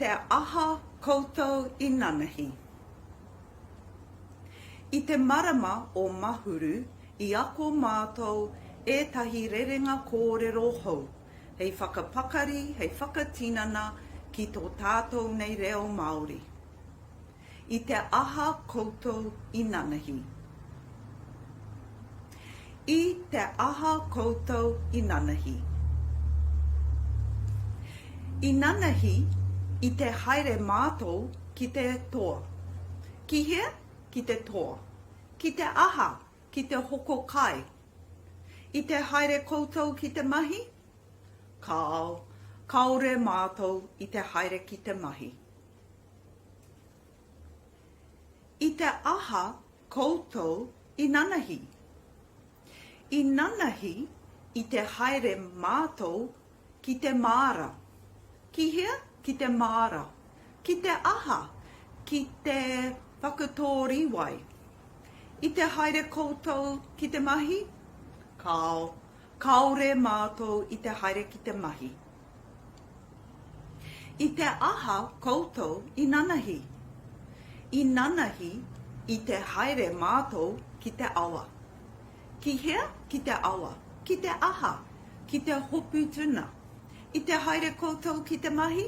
te aha koutou inanahi. I te marama o Mahuru, i ako mātou ētahi rerenga kōrero hou, hei whakapakari, hei whakatinana ki tō tātou nei reo Māori. I te aha koutou inanahi. I te aha koutou inanahi. Inanahi i te haere mātou ki te toa. Ki hea, ki te toa. Ki te aha, ki te hoko kai. I te haere koutou ki te mahi, kaore mātou i te haere ki te mahi. I te aha koutou inanahi. Inanahi i te haere mātou ki te māra. Ki hea, ki te māra. Ki te aha, ki te whakatoriwai. I te haere koutou ki te mahi, kaore mātou i te haere ki te mahi. I te aha koutou inanahi. Inanahi i te haere mātou ki te awa. Ki hea, ki te awa. Ki te aha, ki te hopu tuna. I te haere koutou ki te mahi,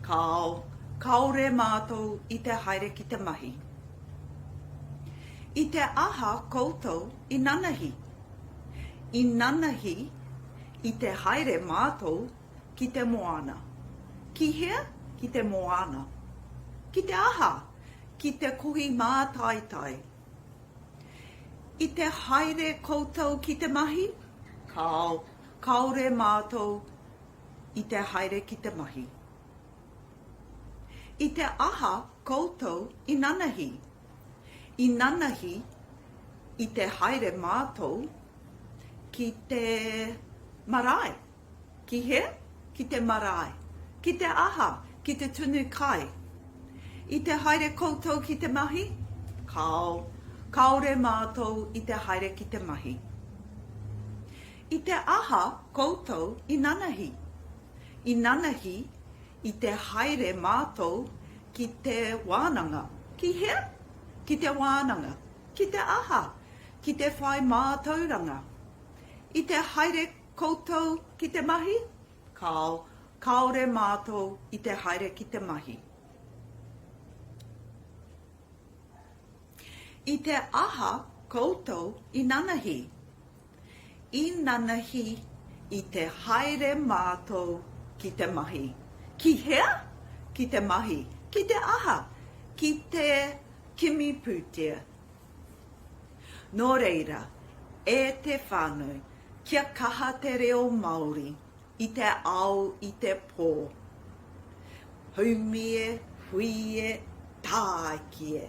kaore mātou i te haere ki te mahi. I te aha koutou inanahi. Inanahi i te haere mātou ki te moana. Ki hea, ki te moana. Ki te aha, ki te kohi mātaitai. I te haere koutou ki te mahi, kaore mātou i te haere ki te mahi. I te aha koutou inanahi. Inanahi i te haere mātou ki te marae. Ki hea, ki te marae. Ki te aha, ki te tunu kai. I te haere koutou ki te mahi, kaore mātou i te haere ki te mahi. I te aha koutou inanahi. Inanahi i te haere mātou ki te wānanga. Ki hea, ki te wānanga. Ki te aha, ki te whai mātauranga. I te haere koutou ki te mahi, kaore mātou i te haere ki te mahi. I te aha koutou inanahi. Inanahi i te haere mātou ki te mahi. Ki hea, ki te mahi. Ki te aha, ki te kimi pūtea. Nō reira, e te whānau, kia kaha te reo Māori, i te ao i te pō. Haumie, huie, tākie.